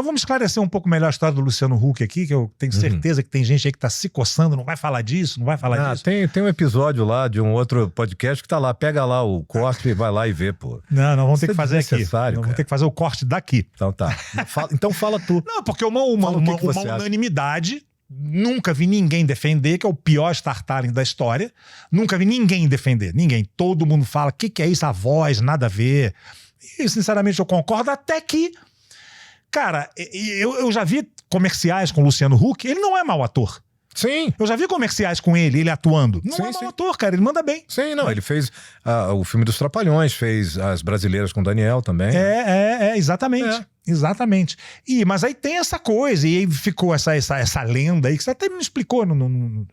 Então vamos esclarecer um pouco melhor a história do Luciano Huck aqui, que eu tenho certeza que tem gente aí que tá se coçando, não vai falar disso, não vai falar disso. Tem um episódio lá de um outro podcast que tá lá, pega lá o corte e vai lá e vê, pô. Não, vamos ter que fazer aqui. Vamos ter que fazer o corte daqui. Então tá. Então fala tu. Não, porque uma unanimidade, nunca vi ninguém defender, que é o pior storytelling da história. Nunca vi ninguém defender, ninguém. Todo mundo fala, o que é isso, a voz, nada a ver. E sinceramente eu concordo, até que... Cara, eu já vi comerciais com o Luciano Huck, ele não é mau ator. Sim. Eu já vi comerciais com ele atuando. Não é mau ator, cara, ele manda bem. Sim, não, ele fez o filme dos Trapalhões, fez As Brasileiras com o Daniel também. Exatamente. Exatamente. Mas aí tem essa coisa, e aí ficou essa lenda aí, que você até me explicou,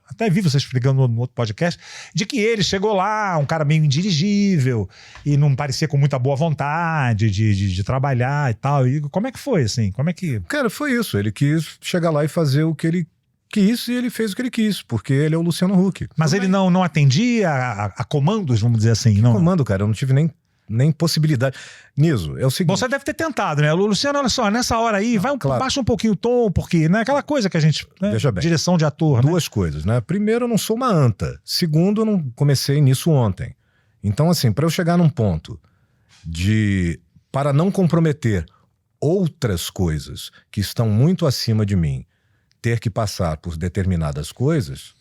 até vi você explicando no outro podcast, de que ele chegou lá, um cara meio indirigível, e não parecia com muita boa vontade de trabalhar e tal. E como é que foi, assim? Como é que... Cara, foi isso. Ele quis chegar lá e fazer o que ele quis, e ele fez o que ele quis, porque ele é o Luciano Huck. Mas ele não atendia a comandos, vamos dizer assim? Não. Comando, cara, eu não tive nem possibilidade. Niso, é o seguinte... Você deve ter tentado, né? Luciano, olha só, nessa hora aí, baixa um pouquinho o tom, porque, né? Aquela coisa que a gente... Né? Veja bem. Direção de ator, Duas coisas, né? Primeiro, eu não sou uma anta. Segundo, eu não comecei nisso ontem. Então, assim, para eu chegar num ponto para não comprometer outras coisas que estão muito acima de mim, ter que passar por determinadas coisas...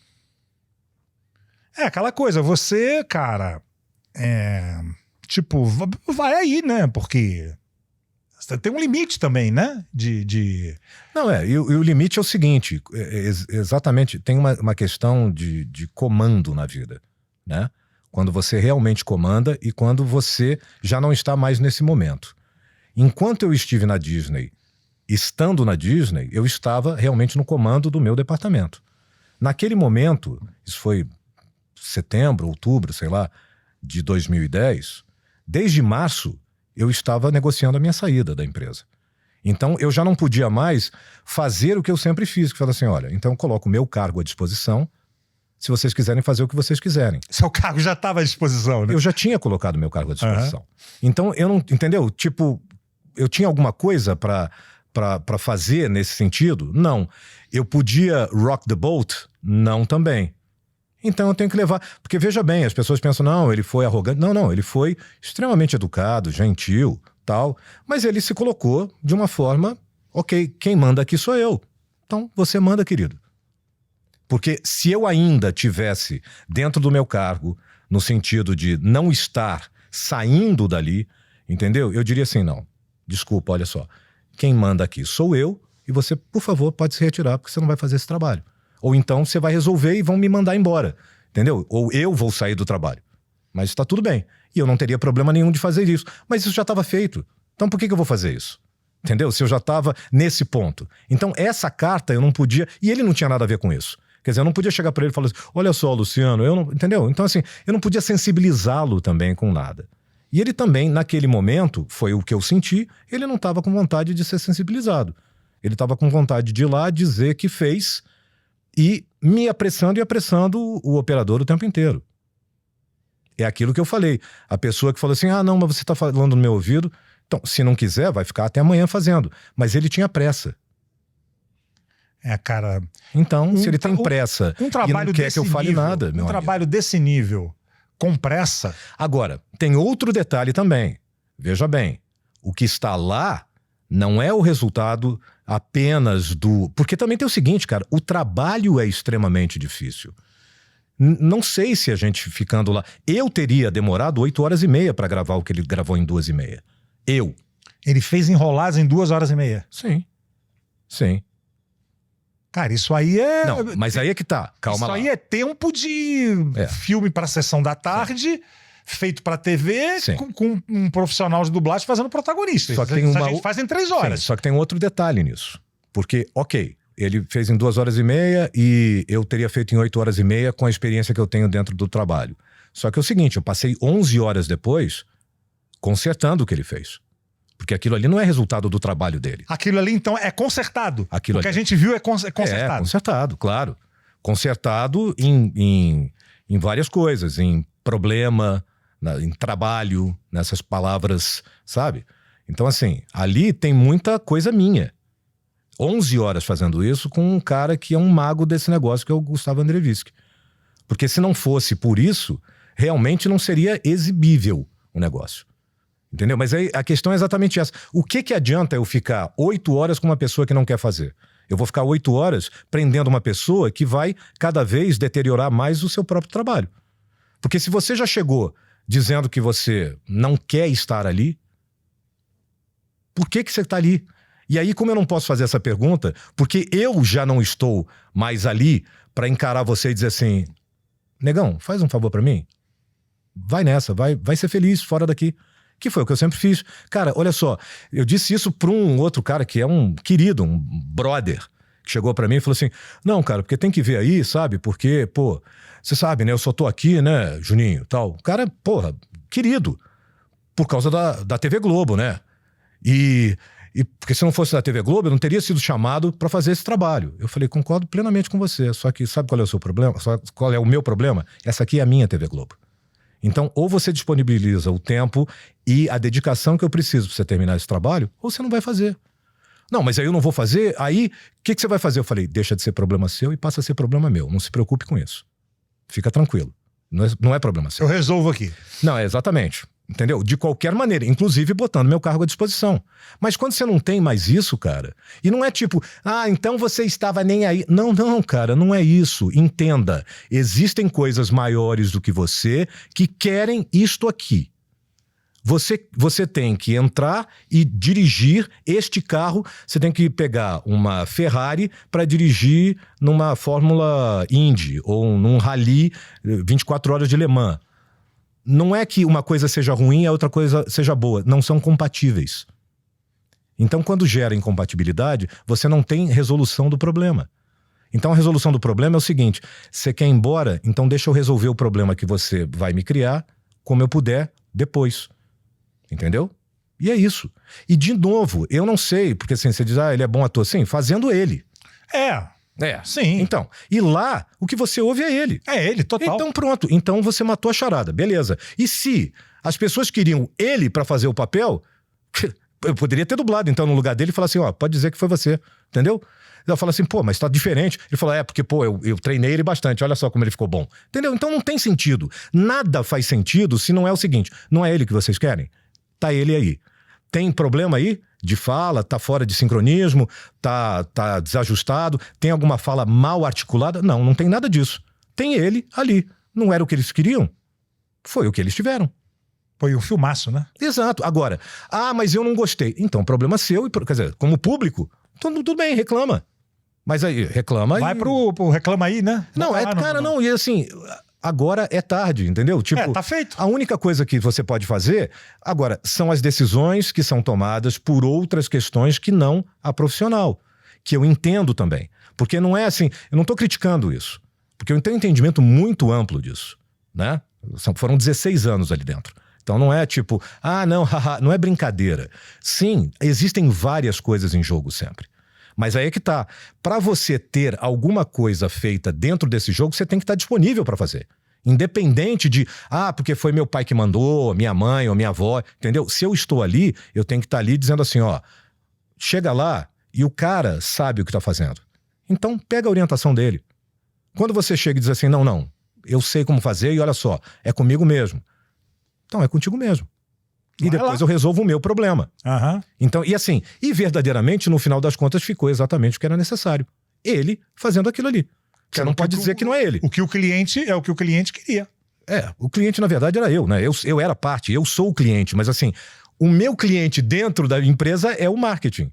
É aquela coisa, você, cara... Tipo, vai aí, né? Porque tem um limite também, né? Não, e o limite é o seguinte, exatamente, tem uma questão de comando na vida, né? Quando você realmente comanda e quando você já não está mais nesse momento. Enquanto eu estive na Disney, estando na Disney, eu estava realmente no comando do meu departamento. Naquele momento, isso foi setembro, outubro, sei lá, de 2010... Desde março, eu estava negociando a minha saída da empresa. Então, eu já não podia mais fazer o que eu sempre fiz, que foi assim, olha, então eu coloco o meu cargo à disposição, se vocês quiserem fazer o que vocês quiserem. Seu cargo já estava à disposição, né? Eu já tinha colocado o meu cargo à disposição. Então, eu não, entendeu? Tipo, eu tinha alguma coisa para fazer nesse sentido? Não. Eu podia rock the boat? Não também. Então eu tenho que levar... Porque veja bem, as pessoas pensam, não, ele foi arrogante. Não, ele foi extremamente educado, gentil, tal. Mas ele se colocou de uma forma, ok, quem manda aqui sou eu. Então você manda, querido. Porque se eu ainda tivesse dentro do meu cargo, no sentido de não estar saindo dali, entendeu? Eu diria assim, não, desculpa, olha só. Quem manda aqui sou eu e você, por favor, pode se retirar porque você não vai fazer esse trabalho. Ou então você vai resolver e vão me mandar embora, entendeu? Ou eu vou sair do trabalho. Mas está tudo bem. E eu não teria problema nenhum de fazer isso. Mas isso já estava feito. Então por que eu vou fazer isso? Entendeu? Se eu já estava nesse ponto. Então essa carta eu não podia... E ele não tinha nada a ver com isso. Quer dizer, eu não podia chegar para ele e falar assim, olha só, Luciano, eu não... Entendeu? Então assim, eu não podia sensibilizá-lo também com nada. E ele também, naquele momento, foi o que eu senti, ele não estava com vontade de ser sensibilizado. Ele estava com vontade de ir lá dizer que fez... E me apressando e apressando o operador o tempo inteiro. É aquilo que eu falei. A pessoa que falou assim, não, mas você está falando no meu ouvido. Então, se não quiser, vai ficar até amanhã fazendo. Mas ele tinha pressa. Cara... Então, se ele tem pressa e não quer que eu fale nada, meu amigo. Trabalho desse nível, com pressa... Agora, tem outro detalhe também. Veja bem, o que está lá não é o resultado apenas do... Porque também tem o seguinte, cara, o trabalho é extremamente difícil. Não sei se a gente ficando lá... Eu teria demorado 8h30 para gravar o que ele gravou em 2h30. Eu. Ele fez Enrolados em 2h30. Sim. Sim. Cara, isso aí é... Não, mas aí é que tá. Calma lá. Isso aí é tempo de filme para sessão da tarde... Sim. Feito pra TV, com um profissional de dublagem fazendo protagonista. Só que a gente faz em 3 horas. Sim, só que tem um outro detalhe nisso. Porque, ok, ele fez em 2h30 e eu teria feito em 8h30 com a experiência que eu tenho dentro do trabalho. Só que é o seguinte, eu passei 11 horas depois consertando o que ele fez. Porque aquilo ali não é resultado do trabalho dele. Aquilo ali, então, é consertado. O que a gente viu é consertado. É, consertado, claro. Consertado em várias coisas. Em problema... em trabalho, nessas palavras, sabe? Então, assim, ali tem muita coisa minha. 11 horas fazendo isso com um cara que é um mago desse negócio, que é o Gustavo Andriewiski. Porque se não fosse por isso, realmente não seria exibível o negócio. Entendeu? Mas aí a questão é exatamente essa. O que adianta eu ficar 8 horas com uma pessoa que não quer fazer? Eu vou ficar 8 horas prendendo uma pessoa que vai cada vez deteriorar mais o seu próprio trabalho. Porque se você já chegou dizendo que você não quer estar ali, por que você está ali? E aí, como eu não posso fazer essa pergunta, porque eu já não estou mais ali para encarar você e dizer assim, negão, faz um favor para mim? Vai nessa, vai ser feliz fora daqui. Que foi o que eu sempre fiz. Cara, olha só, eu disse isso para um outro cara que é um querido, um brother, que chegou para mim e falou assim, não, cara, porque tem que ver aí, sabe? Porque, pô, você sabe, né? Eu só tô aqui, né, Juninho, tal. O cara, porra, querido, por causa da TV Globo, né? E porque se não fosse da TV Globo, eu não teria sido chamado para fazer esse trabalho. Eu falei, concordo plenamente com você, só que sabe qual é o seu problema? Qual é o meu problema? Essa aqui é a minha TV Globo. Então, ou você disponibiliza o tempo e a dedicação que eu preciso para você terminar esse trabalho, ou você não vai fazer. Não, mas aí eu não vou fazer, aí o que você vai fazer? Eu falei, deixa de ser problema seu e passa a ser problema meu. Não se preocupe com isso. Fica tranquilo. Não é problema seu. Eu resolvo aqui. Não, exatamente. Entendeu? De qualquer maneira, inclusive botando meu cargo à disposição. Mas quando você não tem mais isso, cara, e não é tipo, então você estava nem aí. Não, cara, não é isso. Entenda, existem coisas maiores do que você que querem isto aqui. Você tem que entrar e dirigir este carro. Você tem que pegar uma Ferrari para dirigir numa Fórmula Indy ou num Rally 24 horas de Le Mans. Não é que uma coisa seja ruim e a outra coisa seja boa. Não são compatíveis. Então, quando gera incompatibilidade, você não tem resolução do problema. Então, a resolução do problema é o seguinte: você quer ir embora? Então deixa eu resolver o problema que você vai me criar, como eu puder, depois. Entendeu? E é isso. E, de novo, eu não sei, porque assim, você diz, ele é bom ator. Sim, fazendo ele. Sim. Então, e lá, o que você ouve é ele. É ele, total. Então pronto, então você matou a charada, beleza. E se as pessoas queriam ele pra fazer o papel, eu poderia ter dublado então no lugar dele e falar assim, pode dizer que foi você, entendeu? Ela fala assim, pô, mas tá diferente. Ele fala, porque, pô, eu treinei ele bastante, olha só como ele ficou bom. Entendeu? Então não tem sentido. Nada faz sentido se não é o seguinte, não é ele que vocês querem? Tá ele aí. Tem problema aí? De fala, tá fora de sincronismo, tá desajustado, tem alguma fala mal articulada? Não tem nada disso. Tem ele ali. Não era o que eles queriam? Foi o que eles tiveram. Foi um filmaço, né? Exato. Agora, mas eu não gostei. Então, problema seu, quer dizer, como público, então tudo bem, reclama. Mas aí, reclama vai pro reclama aí, né? Não, e assim... Agora é tarde, entendeu? Tipo, tá feito. A única coisa que você pode fazer, agora, são as decisões que são tomadas por outras questões que não a profissional. Que eu entendo também. Porque não é assim, eu não estou criticando isso. Porque eu tenho um entendimento muito amplo disso, né? Foram 16 anos ali dentro. Então não é tipo, não é brincadeira. Sim, existem várias coisas em jogo sempre. Mas aí é que tá. Para você ter alguma coisa feita dentro desse jogo, você tem que estar disponível para fazer. Independente de, porque foi meu pai que mandou, minha mãe ou minha avó, entendeu? Se eu estou ali, eu tenho que estar ali dizendo assim, chega lá e o cara sabe o que tá fazendo. Então pega a orientação dele. Quando você chega e diz assim, não, eu sei como fazer e olha só, é comigo mesmo. Então é contigo mesmo. E depois eu resolvo o meu problema. Então, e verdadeiramente, no final das contas, ficou exatamente o que era necessário. Ele fazendo aquilo ali. Você não pode dizer que não é ele. O que o cliente queria. O cliente, na verdade, era eu, né? Eu era parte, eu sou o cliente, mas assim, o meu cliente dentro da empresa é o marketing.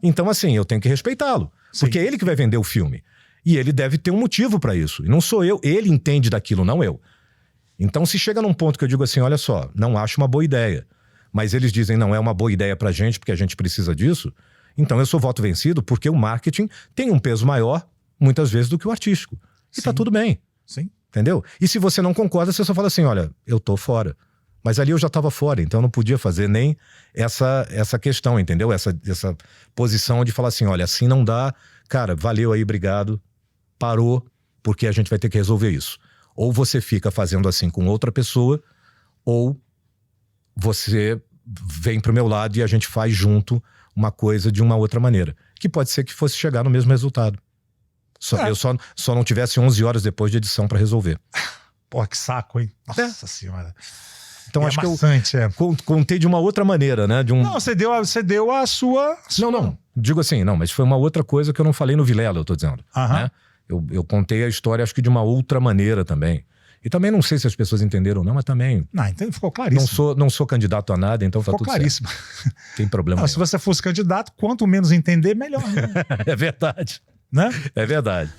Então, assim, eu tenho que respeitá-lo. Porque é ele que vai vender o filme. E ele deve ter um motivo para isso. E não sou eu. Ele entende daquilo, não eu. Então, se chega num ponto que eu digo assim, olha só, não acho uma boa ideia, mas eles dizem, não é uma boa ideia pra gente, porque a gente precisa disso, então eu sou voto vencido, porque o marketing tem um peso maior, muitas vezes, do que o artístico. E tá tudo bem. Sim. Entendeu? E se você não concorda, você só fala assim, olha, eu tô fora. Mas ali eu já tava fora, então eu não podia fazer nem essa questão, entendeu? Essa posição de falar assim, olha, assim não dá, cara, valeu aí, obrigado, parou, porque a gente vai ter que resolver isso. Ou você fica fazendo assim com outra pessoa, ou você vem pro meu lado e a gente faz junto uma coisa de uma outra maneira. que pode ser que fosse chegar no mesmo resultado. Eu só não tivesse 11 horas depois de edição para resolver. Pô, que saco, hein? Nossa senhora. Então acho que eu contei de uma outra maneira, né? Não, você deu a sua... Não. Digo assim, mas foi uma outra coisa que eu não falei no Vilela, eu tô dizendo. Né? Eu contei a história, acho que de uma outra maneira também. E também não sei se as pessoas entenderam ou não, mas também... Não, então ficou claríssimo. Não sou candidato a nada, então ficou tá tudo claríssimo. Certo. Tem problema não, se você fosse candidato, quanto menos entender, melhor. Né? É verdade. Né? É verdade.